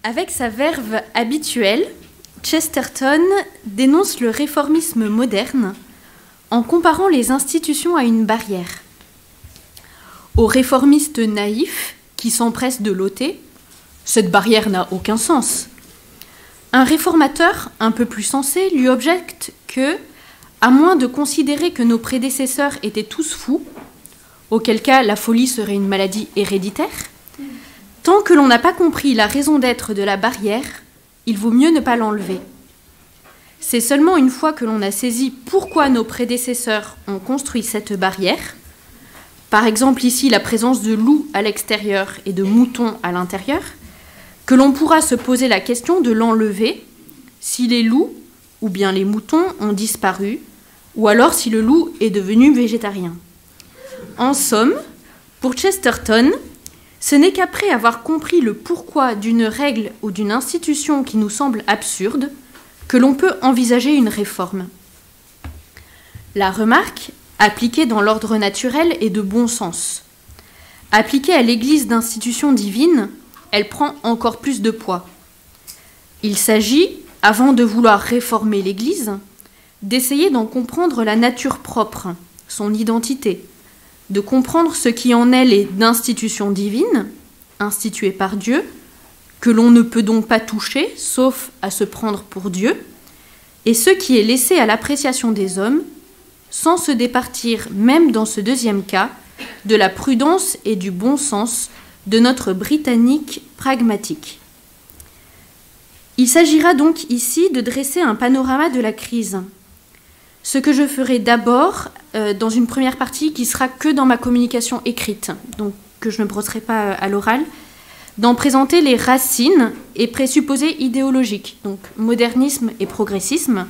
Avec sa verve habituelle, Chesterton dénonce le réformisme moderne en comparant les institutions à une barrière. Aux réformistes naïfs qui s'empressent de l'ôter, cette barrière n'a aucun sens. Un réformateur un peu plus sensé lui objecte que, à moins de considérer que nos prédécesseurs étaient tous fous, auquel cas la folie serait une maladie héréditaire, tant que l'on n'a pas compris la raison d'être de la barrière, il vaut mieux ne pas l'enlever. C'est seulement une fois que l'on a saisi pourquoi nos prédécesseurs ont construit cette barrière, par exemple ici la présence de loups à l'extérieur et de moutons à l'intérieur, que l'on pourra se poser la question de l'enlever si les loups ou bien les moutons ont disparu, ou alors si le loup est devenu végétarien. En somme, pour Chesterton, ce n'est qu'après avoir compris le pourquoi d'une règle ou d'une institution qui nous semble absurde que l'on peut envisager une réforme. La remarque, appliquée dans l'ordre naturel, est de bon sens. Appliquée à l'Église d'institution divine, elle prend encore plus de poids. Il s'agit, avant de vouloir réformer l'Église, d'essayer d'en comprendre la nature propre, son identité, de comprendre ce qui en elle est d'institution divine, instituée par Dieu, que l'on ne peut donc pas toucher, sauf à se prendre pour Dieu, et ce qui est laissé à l'appréciation des hommes, sans se départir, même dans ce deuxième cas, de la prudence et du bon sens de notre Britannique pragmatique. Il s'agira donc ici de dresser un panorama de la crise. Ce que je ferai d'abord dans une première partie qui sera que dans ma communication écrite, donc que je ne brosserai pas à l'oral, d'en présenter les racines et présupposés idéologiques, donc modernisme et progressisme.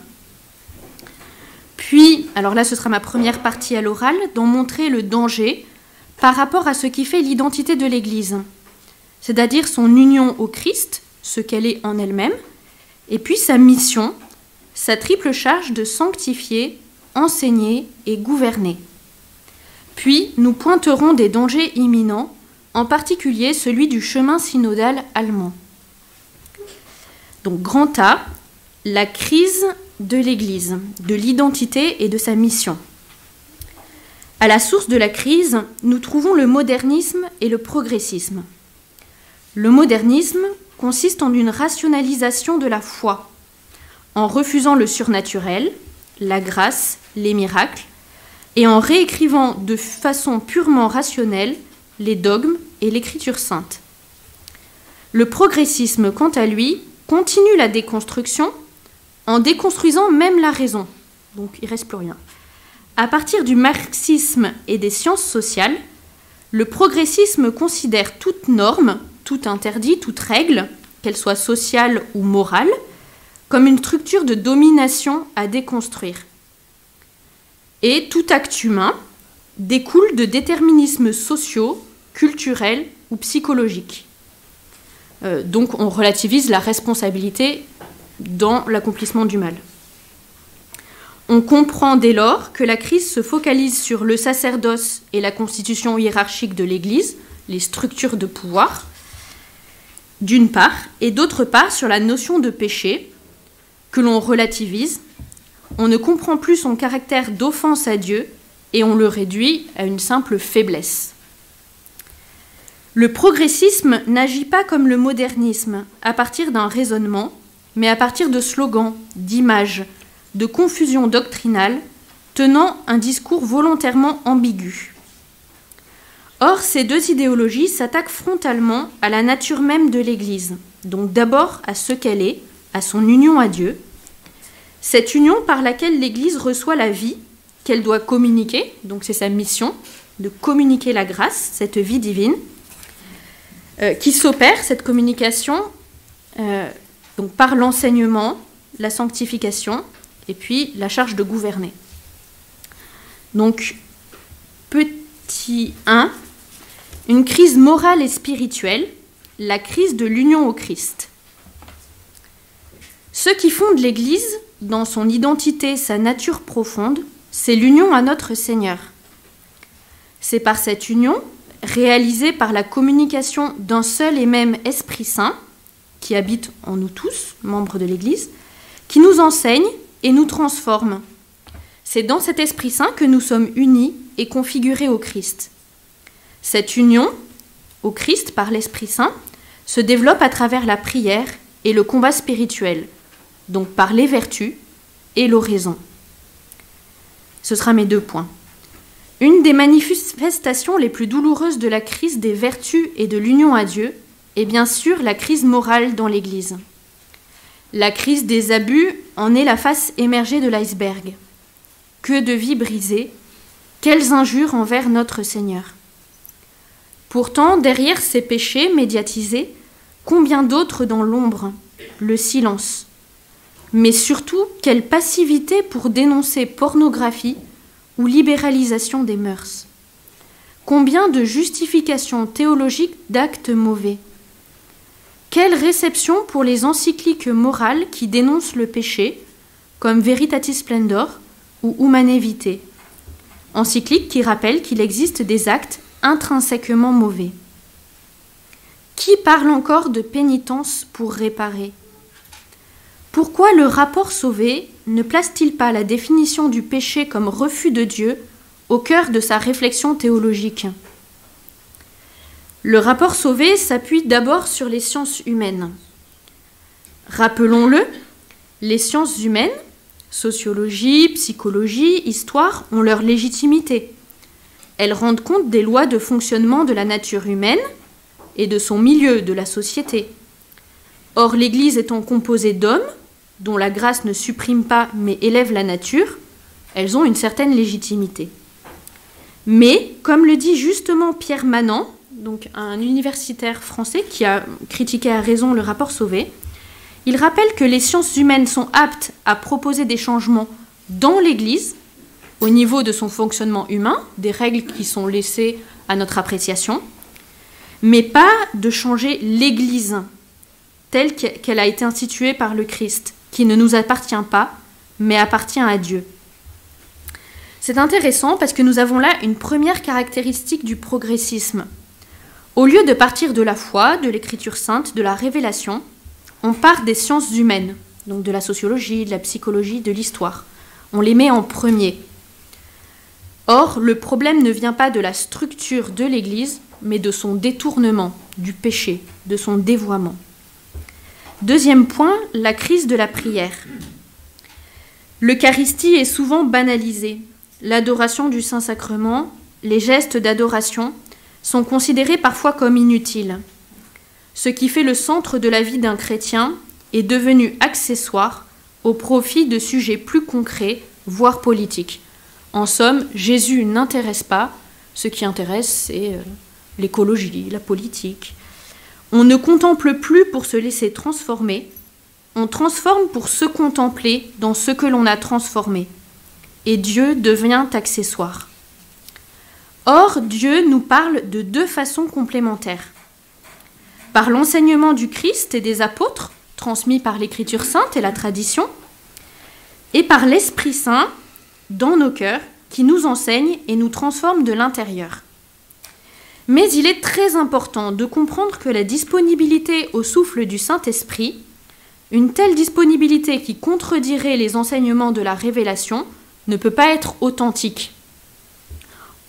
Puis, alors là ce sera ma première partie à l'oral, d'en montrer le danger par rapport à ce qui fait l'identité de l'Église, c'est-à-dire son union au Christ, ce qu'elle est en elle-même, et puis sa mission, sa triple charge de sanctifier, enseigner et gouverner. Puis nous pointerons des dangers imminents, en particulier celui du chemin synodal allemand. Donc grand A, la crise de l'Église, de l'identité et de sa mission. À la source de la crise, nous trouvons le modernisme et le progressisme. Le modernisme consiste en une rationalisation de la foi, en refusant le surnaturel, la grâce, les miracles, et en réécrivant de façon purement rationnelle les dogmes et l'écriture sainte. Le progressisme, quant à lui, continue la déconstruction en déconstruisant même la raison. Donc il ne reste plus rien. À partir du marxisme et des sciences sociales, le progressisme considère toute norme, tout interdit, toute règle, qu'elle soit sociale ou morale, comme une structure de domination à déconstruire. Et tout acte humain découle de déterminismes sociaux, culturels ou psychologiques. Donc on relativise la responsabilité dans l'accomplissement du mal. On comprend dès lors que la crise se focalise sur le sacerdoce et la constitution hiérarchique de l'Église, les structures de pouvoir, d'une part, et d'autre part sur la notion de péché, que l'on relativise. On ne comprend plus son caractère d'offense à Dieu et on le réduit à une simple faiblesse. Le progressisme n'agit pas comme le modernisme, à partir d'un raisonnement, mais à partir de slogans, d'images, de confusion doctrinale, tenant un discours volontairement ambigu. Or, ces deux idéologies s'attaquent frontalement à la nature même de l'Église, donc d'abord à ce qu'elle est, à son union à Dieu, cette union par laquelle l'Église reçoit la vie qu'elle doit communiquer, donc c'est sa mission, de communiquer la grâce, cette vie divine, qui s'opère, cette communication, donc par l'enseignement, la sanctification, et puis la charge de gouverner. Donc, petit 1, une crise morale et spirituelle, la crise de l'union au Christ. Ce qui fonde l'Église, dans son identité, sa nature profonde, c'est l'union à notre Seigneur. C'est par cette union, réalisée par la communication d'un seul et même Esprit Saint, qui habite en nous tous, membres de l'Église, qui nous enseigne et nous transforme. C'est dans cet Esprit Saint que nous sommes unis et configurés au Christ. Cette union au Christ par l'Esprit Saint se développe à travers la prière et le combat spirituel, donc par les vertus et l'oraison. Ce sera mes 2 points. Une des manifestations les plus douloureuses de la crise des vertus et de l'union à Dieu est bien sûr la crise morale dans l'Église. La crise des abus en est la face émergée de l'iceberg. Que de vies brisées, quelles injures envers notre Seigneur. Pourtant, derrière ces péchés médiatisés, combien d'autres dans l'ombre, le silence. Mais surtout, quelle passivité pour dénoncer pornographie ou libéralisation des mœurs. Combien de justifications théologiques d'actes mauvais. Quelle réception pour les encycliques morales qui dénoncent le péché, comme Veritatis Splendor ou Humanae Vitae, encycliques qui rappellent qu'il existe des actes intrinsèquement mauvais. Qui parle encore de pénitence pour réparer? Pourquoi le rapport Sauvé ne place-t-il pas la définition du péché comme refus de Dieu au cœur de sa réflexion théologique? Le rapport Sauvé s'appuie d'abord sur les sciences humaines. Rappelons-le, les sciences humaines, sociologie, psychologie, histoire, ont leur légitimité. Elles rendent compte des lois de fonctionnement de la nature humaine et de son milieu, de la société. Or, l'Église étant composée d'hommes, dont la grâce ne supprime pas mais élève la nature, elles ont une certaine légitimité. Mais, comme le dit justement Pierre Manant, donc un universitaire français qui a critiqué à raison le rapport Sauvé, il rappelle que les sciences humaines sont aptes à proposer des changements dans l'Église, au niveau de son fonctionnement humain, des règles qui sont laissées à notre appréciation, mais pas de changer l'Église telle qu'elle a été instituée par le Christ, qui ne nous appartient pas, mais appartient à Dieu. C'est intéressant parce que nous avons là une première caractéristique du progressisme. Au lieu de partir de la foi, de l'Écriture sainte, de la révélation, on part des sciences humaines, donc de la sociologie, de la psychologie, de l'histoire. On les met en premier. Or, le problème ne vient pas de la structure de l'Église, mais de son détournement, du péché, de son dévoiement. Deuxième point, la crise de la prière. L'Eucharistie est souvent banalisée. L'adoration du Saint-Sacrement, les gestes d'adoration sont considérés parfois comme inutiles. Ce qui fait le centre de la vie d'un chrétien est devenu accessoire au profit de sujets plus concrets, voire politiques. En somme, Jésus n'intéresse pas. Ce qui intéresse, c'est l'écologie, la politique. On ne contemple plus pour se laisser transformer. On transforme pour se contempler dans ce que l'on a transformé. Et Dieu devient accessoire. Or, Dieu nous parle de 2 façons complémentaires. Par l'enseignement du Christ et des apôtres, transmis par l'Écriture sainte et la tradition, et par l'Esprit Saint, dans nos cœurs, qui nous enseigne et nous transforme de l'intérieur. Mais il est très important de comprendre que la disponibilité au souffle du Saint-Esprit, une telle disponibilité qui contredirait les enseignements de la révélation, ne peut pas être authentique.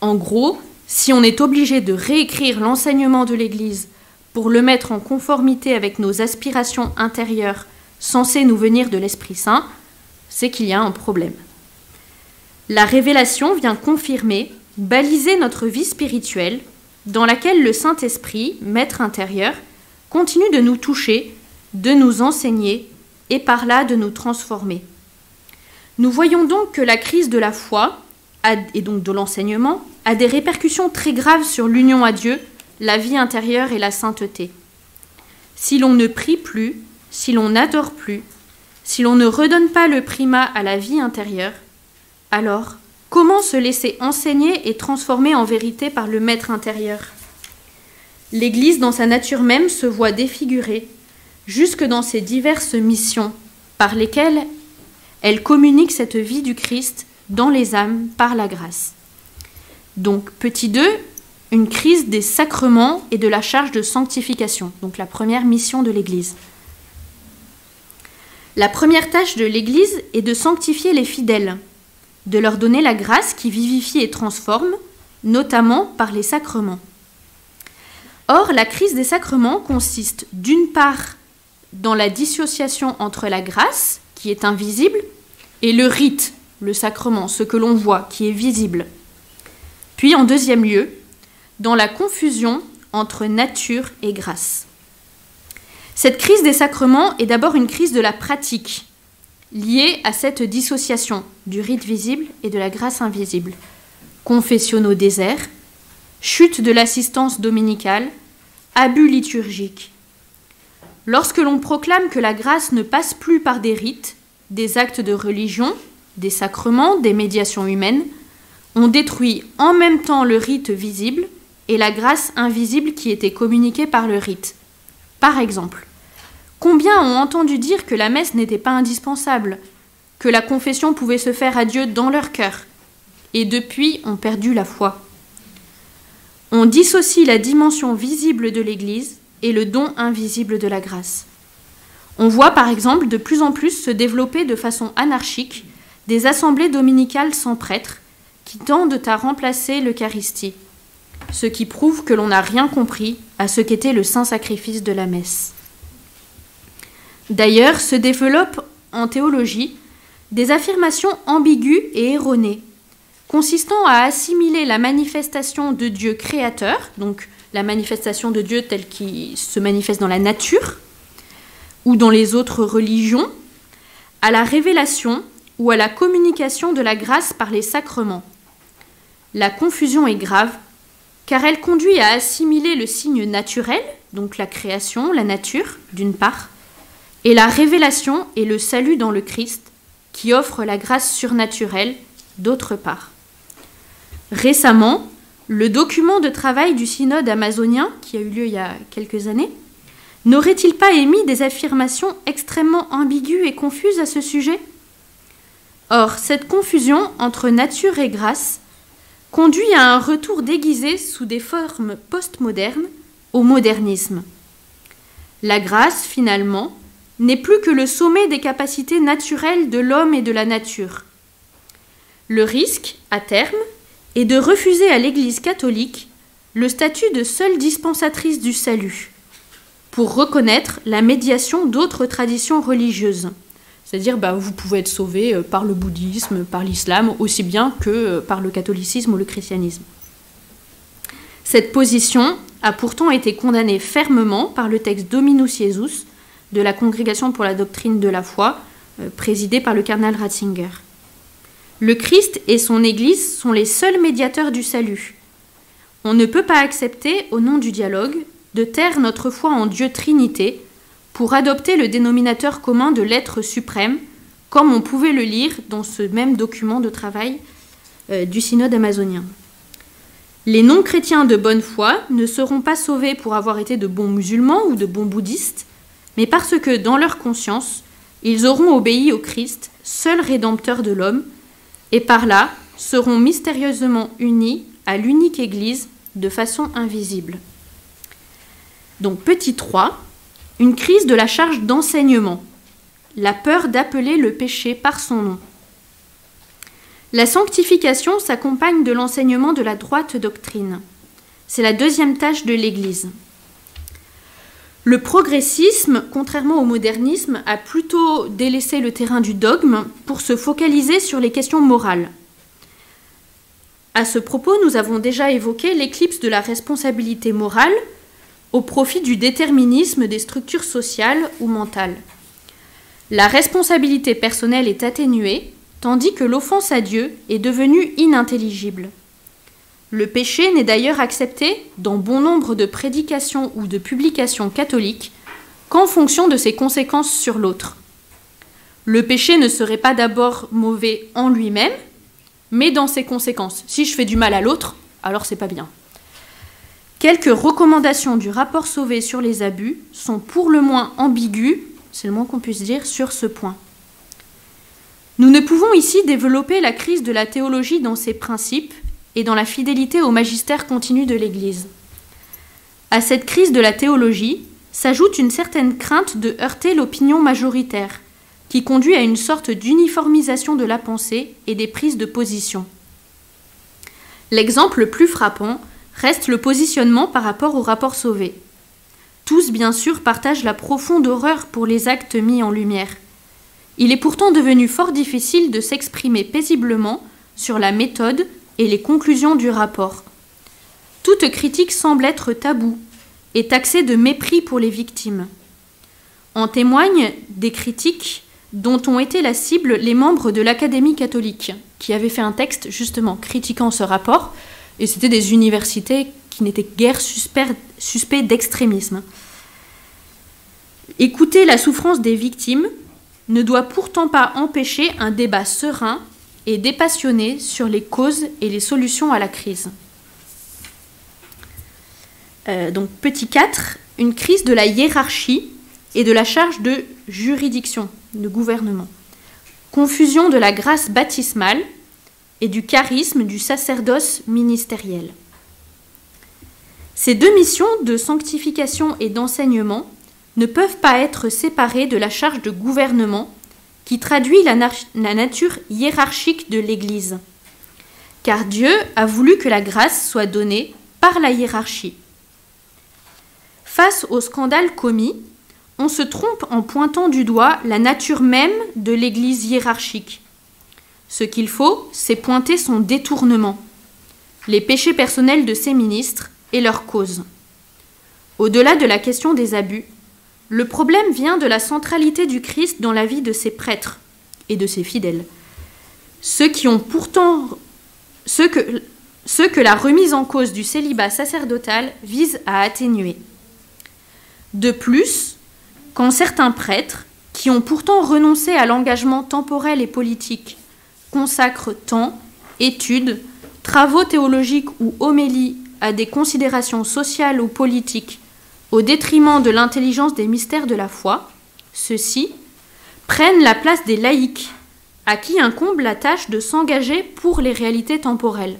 En gros, si on est obligé de réécrire l'enseignement de l'Église pour le mettre en conformité avec nos aspirations intérieures censées nous venir de l'Esprit Saint, c'est qu'il y a un problème. La révélation vient confirmer, baliser notre vie spirituelle, dans laquelle le Saint-Esprit, maître intérieur, continue de nous toucher, de nous enseigner et par là de nous transformer. Nous voyons donc que la crise de la foi, et donc de l'enseignement, a des répercussions très graves sur l'union à Dieu, la vie intérieure et la sainteté. Si l'on ne prie plus, si l'on n'adore plus, si l'on ne redonne pas le primat à la vie intérieure, alors comment se laisser enseigner et transformer en vérité par le Maître intérieur? L'Église, dans sa nature même, se voit défigurée, jusque dans ses diverses missions, par lesquelles elle communique cette vie du Christ dans les âmes par la grâce. Donc, petit 2, une crise des sacrements et de la charge de sanctification, donc la première mission de l'Église. La première tâche de l'Église est de sanctifier les fidèles, de leur donner la grâce qui vivifie et transforme, notamment par les sacrements. Or, la crise des sacrements consiste d'une part dans la dissociation entre la grâce, qui est invisible, et le rite, le sacrement, ce que l'on voit, qui est visible. Puis, en deuxième lieu, dans la confusion entre nature et grâce. Cette crise des sacrements est d'abord une crise de la pratique, liée à cette dissociation du rite visible et de la grâce invisible. Confessionnaux déserts, chute de l'assistance dominicale, abus liturgiques. Lorsque l'on proclame que la grâce ne passe plus par des rites, des actes de religion, des sacrements, des médiations humaines, on détruit en même temps le rite visible et la grâce invisible qui était communiquée par le rite. Par exemple, combien ont entendu dire que la messe n'était pas indispensable, que la confession pouvait se faire à Dieu dans leur cœur, et depuis ont perdu la foi. On dissocie la dimension visible de l'Église et le don invisible de la grâce. On voit par exemple de plus en plus se développer de façon anarchique des assemblées dominicales sans prêtre qui tendent à remplacer l'Eucharistie, ce qui prouve que l'on n'a rien compris à ce qu'était le saint sacrifice de la messe. D'ailleurs, se développent en théologie des affirmations ambiguës et erronées, consistant à assimiler la manifestation de Dieu créateur, donc la manifestation de Dieu telle qu'il se manifeste dans la nature ou dans les autres religions, à la révélation ou à la communication de la grâce par les sacrements. La confusion est grave, car elle conduit à assimiler le signe naturel, donc la création, la nature, d'une part, et la révélation et le salut dans le Christ, qui offre la grâce surnaturelle, d'autre part. Récemment, le document de travail du synode amazonien, qui a eu lieu il y a quelques années, n'aurait-il pas émis des affirmations extrêmement ambiguës et confuses à ce sujet ? Or, cette confusion entre nature et grâce conduit à un retour déguisé sous des formes postmodernes au modernisme. La grâce, finalement, n'est plus que le sommet des capacités naturelles de l'homme et de la nature. Le risque, à terme, est de refuser à l'Église catholique le statut de seule dispensatrice du salut, pour reconnaître la médiation d'autres traditions religieuses. C'est-à-dire, vous pouvez être sauvé par le bouddhisme, par l'islam, aussi bien que par le catholicisme ou le christianisme. Cette position a pourtant été condamnée fermement par le texte Dominus Iesus de la Congrégation pour la doctrine de la foi, présidée par le cardinal Ratzinger. Le Christ et son Église sont les seuls médiateurs du salut. On ne peut pas accepter, au nom du dialogue, de taire notre foi en Dieu Trinité, pour adopter le dénominateur commun de l'être suprême, comme on pouvait le lire dans ce même document de travail du synode amazonien. Les non-chrétiens de bonne foi ne seront pas sauvés pour avoir été de bons musulmans ou de bons bouddhistes, mais parce que, dans leur conscience, ils auront obéi au Christ, seul rédempteur de l'homme, et par là seront mystérieusement unis à l'unique Église de façon invisible. Donc, petit 3, une crise de la charge d'enseignement, la peur d'appeler le péché par son nom. La sanctification s'accompagne de l'enseignement de la droite doctrine. C'est la deuxième tâche de l'Église. Le progressisme, contrairement au modernisme, a plutôt délaissé le terrain du dogme pour se focaliser sur les questions morales. À ce propos, nous avons déjà évoqué l'éclipse de la responsabilité morale au profit du déterminisme des structures sociales ou mentales. La responsabilité personnelle est atténuée, tandis que l'offense à Dieu est devenue inintelligible. Le péché n'est d'ailleurs accepté dans bon nombre de prédications ou de publications catholiques qu'en fonction de ses conséquences sur l'autre. Le péché ne serait pas d'abord mauvais en lui-même, mais dans ses conséquences. Si je fais du mal à l'autre, alors c'est pas bien. Quelques recommandations du rapport Sauvé sur les abus sont pour le moins ambiguës, c'est le moins qu'on puisse dire, sur ce point. Nous ne pouvons ici développer la crise de la théologie dans ses principes et dans la fidélité au magistère continu de l'Église. À cette crise de la théologie s'ajoute une certaine crainte de heurter l'opinion majoritaire, qui conduit à une sorte d'uniformisation de la pensée et des prises de position. L'exemple le plus frappant reste le positionnement par rapport au rapport Sauvé. Tous, bien sûr, partagent la profonde horreur pour les actes mis en lumière. Il est pourtant devenu fort difficile de s'exprimer paisiblement sur la méthode et les conclusions du rapport. Toute critique semble être taboue et taxée de mépris pour les victimes. En témoignent des critiques dont ont été la cible les membres de l'Académie catholique, qui avaient fait un texte justement critiquant ce rapport, et c'était des universités qui n'étaient guère suspects d'extrémisme. Écouter la souffrance des victimes ne doit pourtant pas empêcher un débat serein et dépassionné sur les causes et les solutions à la crise. Donc petit 4, une crise de la hiérarchie et de la charge de juridiction, de gouvernement. Confusion de la grâce baptismale et du charisme du sacerdoce ministériel. Ces deux missions de sanctification et d'enseignement ne peuvent pas être séparées de la charge de gouvernement qui traduit la nature hiérarchique de l'Église. Car Dieu a voulu que la grâce soit donnée par la hiérarchie. Face au scandale commis, on se trompe en pointant du doigt la nature même de l'Église hiérarchique. Ce qu'il faut, c'est pointer son détournement, les péchés personnels de ses ministres et leurs causes. Au-delà de la question des abus, le problème vient de la centralité du Christ dans la vie de ses prêtres et de ses fidèles, ceux que la remise en cause du célibat sacerdotal vise à atténuer. De plus, quand certains prêtres, qui ont pourtant renoncé à l'engagement temporel et politique, consacrent temps, études, travaux théologiques ou homélies à des considérations sociales ou politiques au détriment de l'intelligence des mystères de la foi, ceux-ci prennent la place des laïcs, à qui incombe la tâche de s'engager pour les réalités temporelles.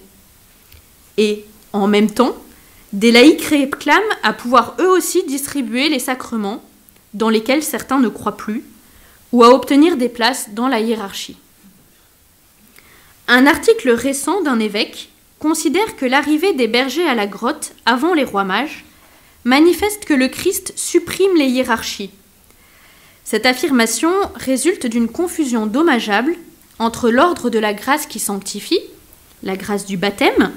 Et, en même temps, des laïcs réclament à pouvoir eux aussi distribuer les sacrements, dans lesquels certains ne croient plus, ou à obtenir des places dans la hiérarchie. Un article récent d'un évêque considère que l'arrivée des bergers à la grotte avant les rois mages manifeste que le Christ supprime les hiérarchies. Cette affirmation résulte d'une confusion dommageable entre l'ordre de la grâce qui sanctifie, la grâce du baptême,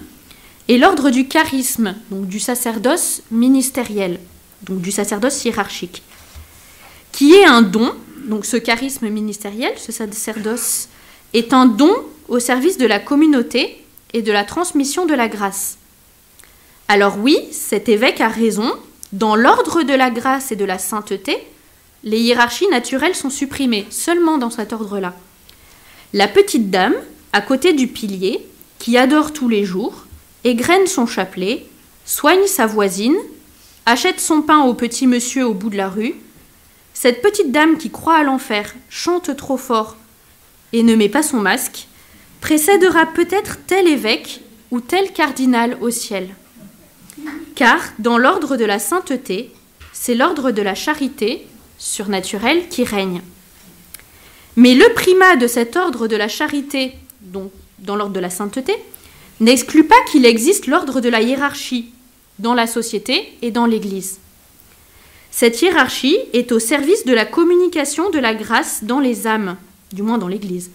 et l'ordre du charisme, donc du sacerdoce ministériel, donc du sacerdoce hiérarchique, qui est un don. Donc ce charisme ministériel, ce sacerdoce, est un don au service de la communauté et de la transmission de la grâce. Alors oui, cet évêque a raison, dans l'ordre de la grâce et de la sainteté, les hiérarchies naturelles sont supprimées, seulement dans cet ordre-là. La petite dame, à côté du pilier, qui adore tous les jours, égrène son chapelet, soigne sa voisine, achète son pain au petit monsieur au bout de la rue. Cette petite dame qui croit à l'enfer, chante trop fort et ne met pas son masque, précédera peut-être tel évêque ou tel cardinal au ciel. Car, dans l'ordre de la sainteté, c'est l'ordre de la charité surnaturelle qui règne. Mais le primat de cet ordre de la charité, donc dans l'ordre de la sainteté, n'exclut pas qu'il existe l'ordre de la hiérarchie dans la société et dans l'Église. Cette hiérarchie est au service de la communication de la grâce dans les âmes, du moins dans l'Église.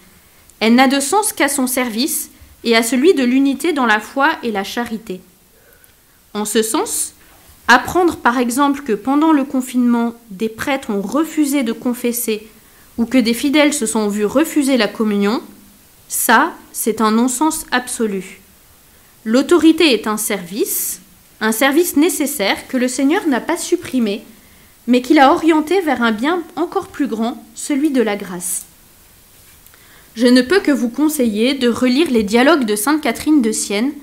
Elle n'a de sens qu'à son service et à celui de l'unité dans la foi et la charité. En ce sens, apprendre par exemple que pendant le confinement, des prêtres ont refusé de confesser ou que des fidèles se sont vus refuser la communion, ça, c'est un non-sens absolu. L'autorité est un service nécessaire que le Seigneur n'a pas supprimé, mais qu'il a orienté vers un bien encore plus grand, celui de la grâce. Je ne peux que vous conseiller de relire les dialogues de Sainte Catherine de Sienne,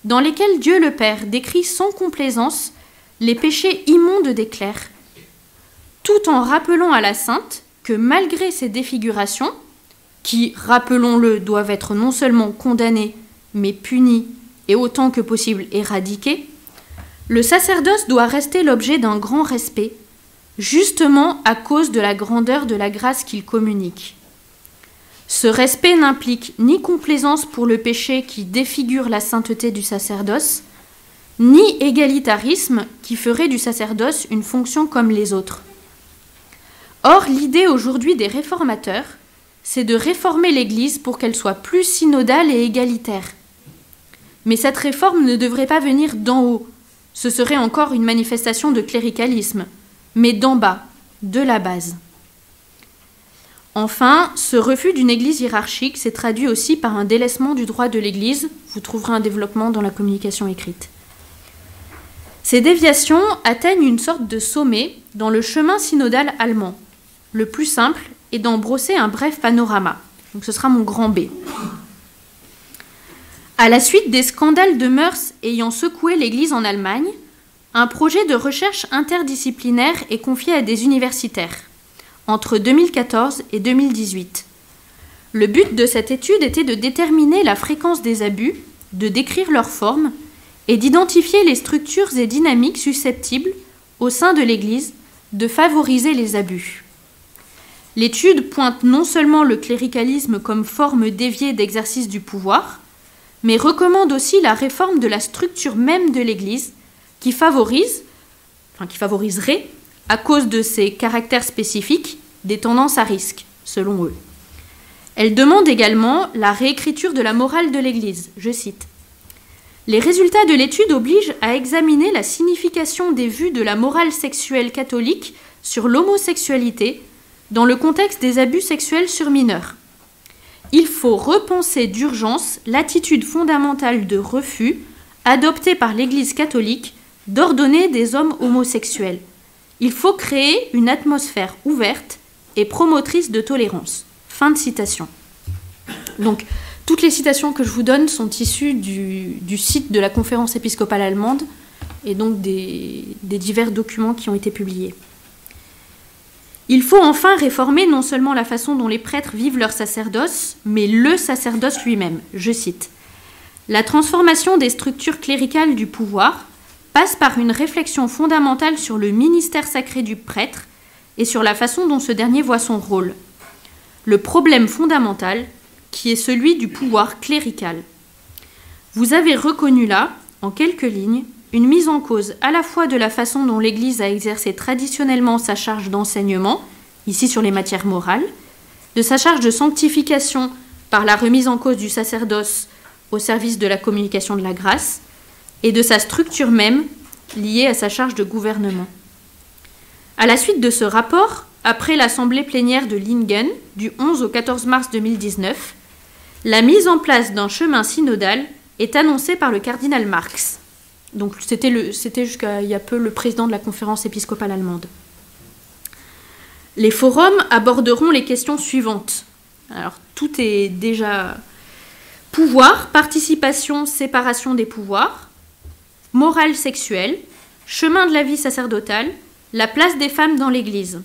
dans lesquels Dieu le Père décrit sans complaisance les péchés immondes des clercs, tout en rappelant à la sainte que malgré ces défigurations, qui, rappelons-le, doivent être non seulement condamnées, mais punies et autant que possible éradiquées, le sacerdoce doit rester l'objet d'un grand respect, justement à cause de la grandeur de la grâce qu'il communique. Ce respect n'implique ni complaisance pour le péché qui défigure la sainteté du sacerdoce, ni égalitarisme qui ferait du sacerdoce une fonction comme les autres. Or, l'idée aujourd'hui des réformateurs, c'est de réformer l'Église pour qu'elle soit plus synodale et égalitaire. Mais cette réforme ne devrait pas venir d'en haut, ce serait encore une manifestation de cléricalisme, mais d'en bas, de la base. Enfin, ce refus d'une Église hiérarchique s'est traduit aussi par un délaissement du droit de l'Église. Vous trouverez un développement dans la communication écrite. Ces déviations atteignent une sorte de sommet dans le chemin synodal allemand. Le plus simple est d'en brosser un bref panorama. Donc ce sera mon grand B. À la suite des scandales de mœurs ayant secoué l'Église en Allemagne, un projet de recherche interdisciplinaire est confié à des universitaires entre 2014 et 2018. Le but de cette étude était de déterminer la fréquence des abus, de décrire leur forme et d'identifier les structures et dynamiques susceptibles, au sein de l'Église, de favoriser les abus. L'étude pointe non seulement le cléricalisme comme forme déviée d'exercice du pouvoir, mais recommande aussi la réforme de la structure même de l'Église qui favoriserait, à cause de ses caractères spécifiques, des tendances à risque, selon eux. Elle demande également la réécriture de la morale de l'Église. Je cite. « Les résultats de l'étude obligent à examiner la signification des vues de la morale sexuelle catholique sur l'homosexualité dans le contexte des abus sexuels sur mineurs. Il faut repenser d'urgence l'attitude fondamentale de refus adoptée par l'Église catholique d'ordonner des hommes homosexuels. Il faut créer une atmosphère ouverte et promotrice de tolérance. » Fin de citation. Donc, toutes les citations que je vous donne sont issues du site de la Conférence épiscopale allemande et donc des divers documents qui ont été publiés. Il faut enfin réformer non seulement la façon dont les prêtres vivent leur sacerdoce, mais le sacerdoce lui-même. Je cite. « La transformation des structures cléricales du pouvoir passe par une réflexion fondamentale sur le ministère sacré du prêtre et sur la façon dont ce dernier voit son rôle. Le problème fondamental, qui est celui du pouvoir clérical. Vous avez reconnu là, en quelques lignes, une mise en cause à la fois de la façon dont l'Église a exercé traditionnellement sa charge d'enseignement, ici sur les matières morales, de sa charge de sanctification par la remise en cause du sacerdoce au service de la communication de la grâce, et de sa structure même liée à sa charge de gouvernement. À la suite de ce rapport, après l'assemblée plénière de Lingen du 11 au 14 mars 2019, la mise en place d'un chemin synodal est annoncée par le cardinal Marx. Donc c'était jusqu'à il y a peu le président de la conférence épiscopale allemande. Les forums aborderont les questions suivantes. Alors tout est déjà pouvoir, participation, séparation des pouvoirs, morale sexuelle, chemin de la vie sacerdotale, la place des femmes dans l'Église.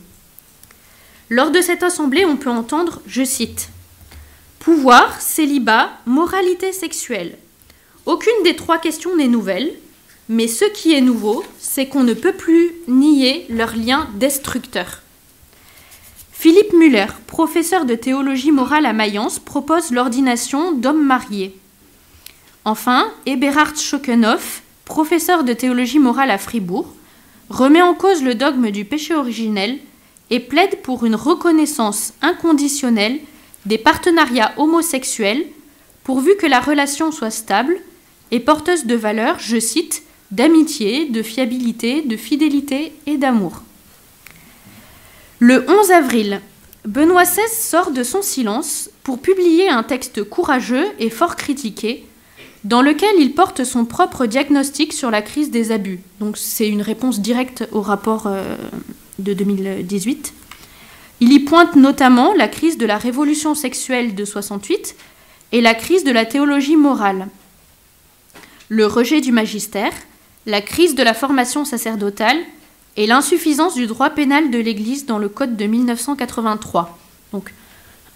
Lors de cette assemblée, on peut entendre, je cite, « Pouvoir, célibat, moralité sexuelle. Aucune des trois questions n'est nouvelle, mais ce qui est nouveau, c'est qu'on ne peut plus nier leur lien destructeur. » Philippe Müller, professeur de théologie morale à Mayence, propose l'ordination d'hommes mariés. Enfin, Eberhard Schockenhoff, professeur de théologie morale à Fribourg, remet en cause le dogme du péché originel et plaide pour une reconnaissance inconditionnelle des partenariats homosexuels pourvu que la relation soit stable et porteuse de valeurs, je cite, d'amitié, de fiabilité, de fidélité et d'amour. Le 11 avril, Benoît XVI sort de son silence pour publier un texte courageux et fort critiqué dans lequel il porte son propre diagnostic sur la crise des abus. Donc c'est une réponse directe au rapport de 2018. Il y pointe notamment la crise de la révolution sexuelle de 68 et la crise de la théologie morale, le rejet du magistère, la crise de la formation sacerdotale et l'insuffisance du droit pénal de l'Église dans le Code de 1983. Donc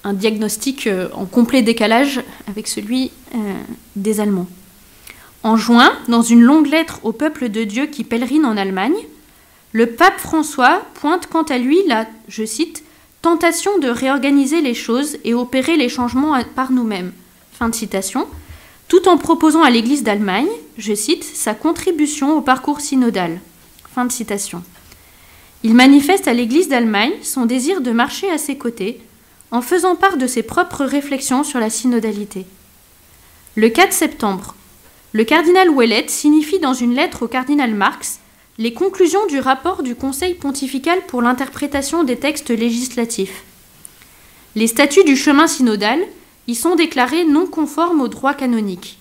un diagnostic en complet décalage avec celui des Allemands. En juin, dans une longue lettre au peuple de Dieu qui pèlerine en Allemagne, Le pape François pointe quant à lui la, je cite, « tentation de réorganiser les choses et opérer les changements par nous-mêmes », fin de citation, tout en proposant à l'Église d'Allemagne, je cite, « sa contribution au parcours synodal », fin de citation. Il manifeste à l'Église d'Allemagne son désir de marcher à ses côtés, en faisant part de ses propres réflexions sur la synodalité. Le 4 septembre, le cardinal Ouellet signifie dans une lettre au cardinal Marx les conclusions du rapport du Conseil pontifical pour l'interprétation des textes législatifs. Les statuts du chemin synodal y sont déclarés non conformes au droit canonique.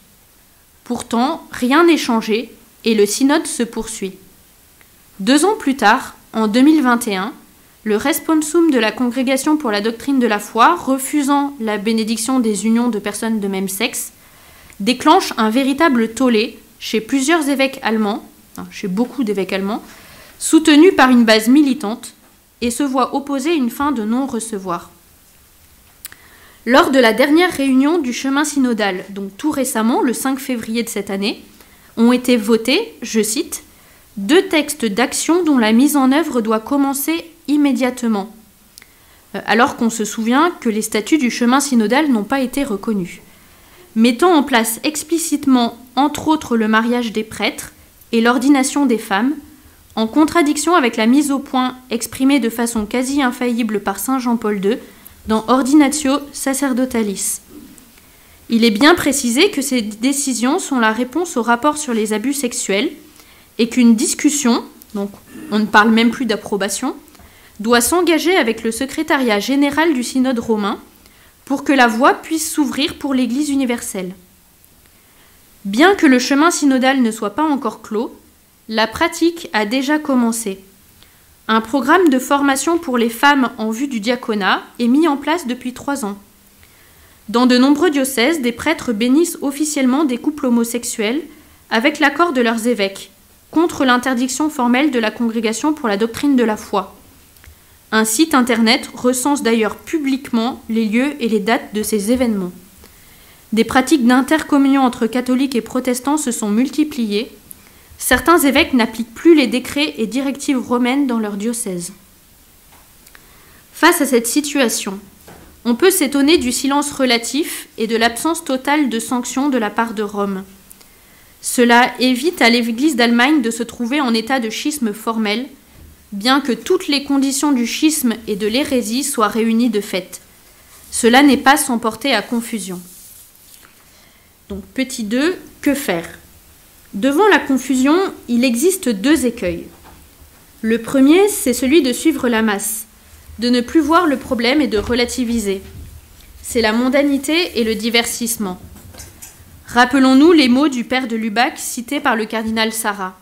Pourtant, rien n'est changé et le synode se poursuit. 2 ans plus tard, en 2021, le responsum de la Congrégation pour la doctrine de la foi, refusant la bénédiction des unions de personnes de même sexe, déclenche un véritable tollé chez plusieurs évêques allemands, chez beaucoup d'évêques allemands, soutenus par une base militante, et se voit opposer une fin de non-recevoir. Lors de la dernière réunion du chemin synodal, donc tout récemment, le 5 février de cette année, ont été votés, je cite, « 2 textes d'action dont la mise en œuvre doit commencer immédiatement », alors qu'on se souvient que les statuts du chemin synodal n'ont pas été reconnus, mettant en place explicitement, entre autres, le mariage des prêtres et l'ordination des femmes, en contradiction avec la mise au point exprimée de façon quasi infaillible par saint Jean-Paul II dans Ordinatio Sacerdotalis. Il est bien précisé que ces décisions sont la réponse au rapport sur les abus sexuels et qu'une discussion, donc on ne parle même plus d'approbation, doit s'engager avec le secrétariat général du synode romain pour que la voie puisse s'ouvrir pour l'Église universelle. Bien que le chemin synodal ne soit pas encore clos, la pratique a déjà commencé. Un programme de formation pour les femmes en vue du diaconat est mis en place depuis 3 ans. Dans de nombreux diocèses, des prêtres bénissent officiellement des couples homosexuels avec l'accord de leurs évêques, contre l'interdiction formelle de la Congrégation pour la doctrine de la foi. Un site internet recense d'ailleurs publiquement les lieux et les dates de ces événements. Des pratiques d'intercommunion entre catholiques et protestants se sont multipliées. Certains évêques n'appliquent plus les décrets et directives romaines dans leur diocèse. Face à cette situation, on peut s'étonner du silence relatif et de l'absence totale de sanctions de la part de Rome. Cela évite à l'Église d'Allemagne de se trouver en état de schisme formel, bien que toutes les conditions du schisme et de l'hérésie soient réunies de fait. Cela n'est pas sans porter à confusion. Donc, petit 2, que faire ? Devant la confusion, il existe 2 écueils. Le premier, c'est celui de suivre la masse, de ne plus voir le problème et de relativiser. C'est la mondanité et le divertissement. Rappelons-nous les mots du père de Lubac cités par le cardinal Sarah.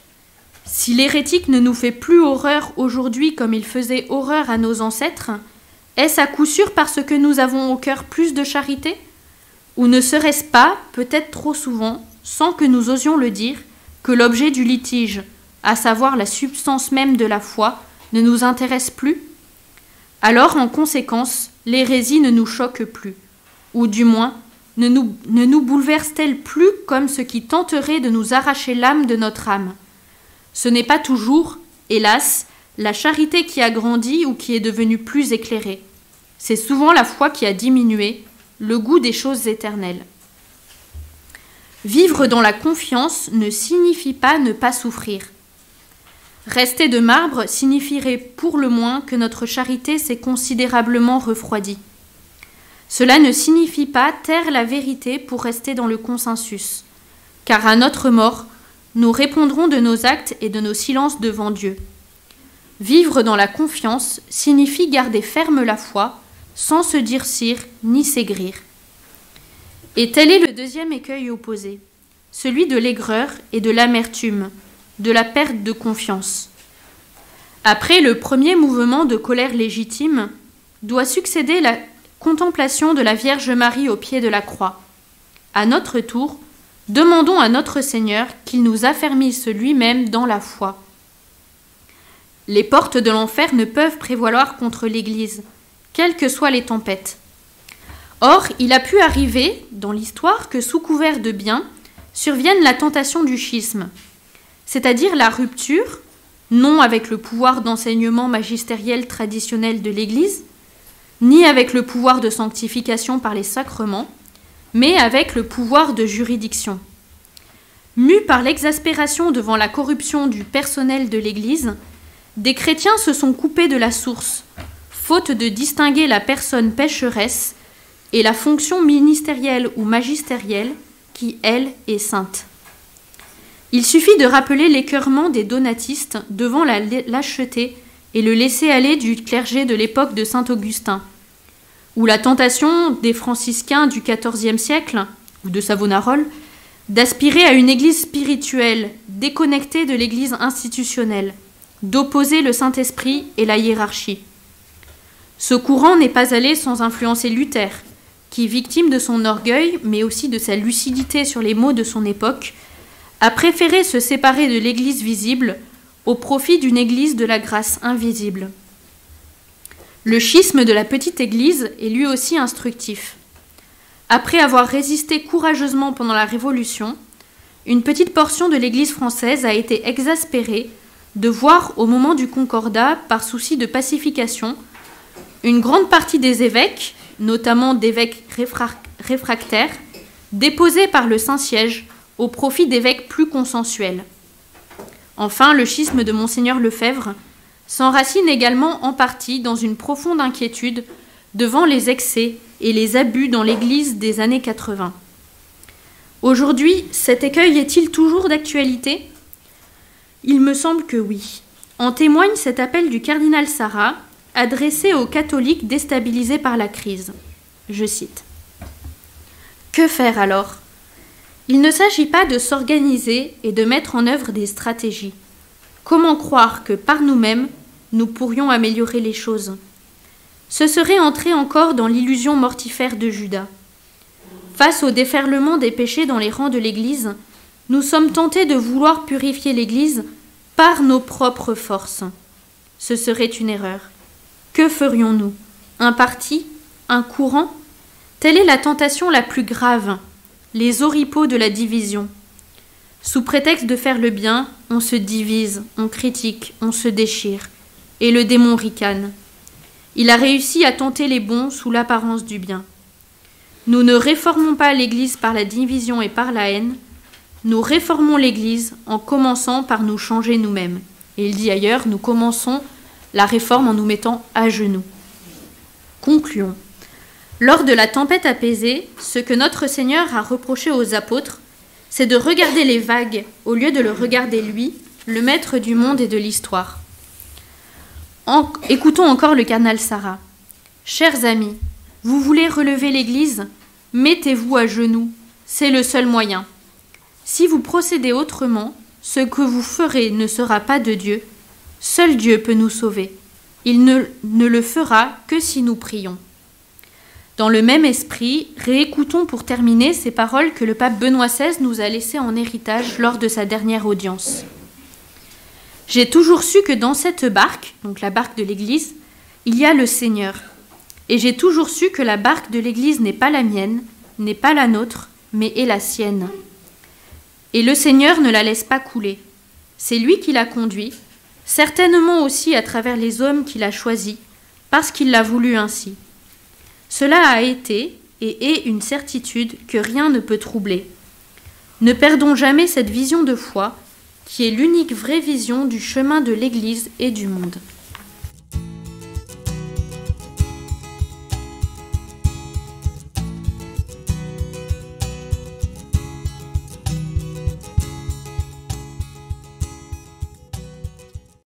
« Si l'hérétique ne nous fait plus horreur aujourd'hui comme il faisait horreur à nos ancêtres, est-ce à coup sûr parce que nous avons au cœur plus de charité ? Ou ne serait-ce pas, peut-être trop souvent, sans que nous osions le dire, que l'objet du litige, à savoir la substance même de la foi, ne nous intéresse plus ? Alors, en conséquence, l'hérésie ne nous choque plus, ou du moins, ne nous bouleverse-t-elle plus comme ce qui tenterait de nous arracher l'âme de notre âme ? Ce n'est pas toujours, hélas, la charité qui a grandi ou qui est devenue plus éclairée. C'est souvent la foi qui a diminué, le goût des choses éternelles. Vivre dans la confiance ne signifie pas ne pas souffrir. Rester de marbre signifierait pour le moins que notre charité s'est considérablement refroidie. Cela ne signifie pas taire la vérité pour rester dans le consensus, car à notre mort, nous répondrons de nos actes et de nos silences devant Dieu. Vivre dans la confiance signifie garder ferme la foi, sans se durcir ni s'aigrir. Et tel est le deuxième écueil opposé, celui de l'aigreur et de l'amertume, de la perte de confiance. Après le premier mouvement de colère légitime, doit succéder la contemplation de la Vierge Marie au pied de la croix. À notre tour, demandons à notre Seigneur qu'il nous affermisse lui-même dans la foi. Les portes de l'enfer ne peuvent prévaloir contre l'Église, quelles que soient les tempêtes. Or, il a pu arriver, dans l'histoire, que sous couvert de bien, survienne la tentation du schisme, c'est-à-dire la rupture, non avec le pouvoir d'enseignement magistériel traditionnel de l'Église, ni avec le pouvoir de sanctification par les sacrements, mais avec le pouvoir de juridiction. Mus par l'exaspération devant la corruption du personnel de l'Église, des chrétiens se sont coupés de la source, faute de distinguer la personne pécheresse et la fonction ministérielle ou magistérielle qui, elle, est sainte. Il suffit de rappeler l'écœurement des donatistes devant la lâcheté et le laisser-aller du clergé de l'époque de saint Augustin, ou la tentation des franciscains du XIVe siècle, ou de Savonarola, d'aspirer à une église spirituelle, déconnectée de l'église institutionnelle, d'opposer le Saint-Esprit et la hiérarchie. Ce courant n'est pas allé sans influencer Luther, qui, victime de son orgueil, mais aussi de sa lucidité sur les maux de son époque, a préféré se séparer de l'église visible au profit d'une église de la grâce invisible. Le schisme de la petite église est lui aussi instructif. Après avoir résisté courageusement pendant la Révolution, une petite portion de l'Église française a été exaspérée de voir, au moment du Concordat, par souci de pacification, une grande partie des évêques, notamment d'évêques réfractaires, déposés par le Saint-Siège au profit d'évêques plus consensuels. Enfin, le schisme de Monseigneur Lefebvre s'enracine également en partie dans une profonde inquiétude devant les excès et les abus dans l'Église des années 80. Aujourd'hui, cet écueil est-il toujours d'actualité ? Il me semble que oui. En témoigne cet appel du cardinal Sarrat, adressé aux catholiques déstabilisés par la crise. Je cite. « Que faire alors ? Il ne s'agit pas de s'organiser et de mettre en œuvre des stratégies. Comment croire que par nous-mêmes, nous pourrions améliorer les choses ? Ce serait entrer encore dans l'illusion mortifère de Judas. Face au déferlement des péchés dans les rangs de l'Église, nous sommes tentés de vouloir purifier l'Église par nos propres forces. Ce serait une erreur. Que ferions-nous ? Un parti ? Un courant ? Telle est la tentation la plus grave, les oripeaux de la division. Sous prétexte de faire le bien, on se divise, on critique, on se déchire, et le démon ricane. Il a réussi à tenter les bons sous l'apparence du bien. Nous ne réformons pas l'Église par la division et par la haine, nous réformons l'Église en commençant par nous changer nous-mêmes. Et il dit ailleurs, nous commençons la réforme en nous mettant à genoux. Concluons. Lors de la tempête apaisée, ce que notre Seigneur a reproché aux apôtres, c'est de regarder les vagues au lieu de le regarder lui, le maître du monde et de l'histoire. Écoutons encore le cardinal Sarrat. « Chers amis, vous voulez relever l'Église ? Mettez-vous à genoux, c'est le seul moyen. Si vous procédez autrement, ce que vous ferez ne sera pas de Dieu. Seul Dieu peut nous sauver. Il ne le fera que si nous prions. » Dans le même esprit, réécoutons pour terminer ces paroles que le pape Benoît XVI nous a laissées en héritage lors de sa dernière audience. « J'ai toujours su que dans cette barque, donc la barque de l'Église, il y a le Seigneur. Et j'ai toujours su que la barque de l'Église n'est pas la mienne, n'est pas la nôtre, mais est la sienne. Et le Seigneur ne la laisse pas couler. C'est lui qui l'a conduit, certainement aussi à travers les hommes qu'il a choisis, parce qu'il l'a voulu ainsi. Cela a été et est une certitude que rien ne peut troubler. Ne perdons jamais cette vision de foi, qui est l'unique vraie vision du chemin de l'Église et du monde.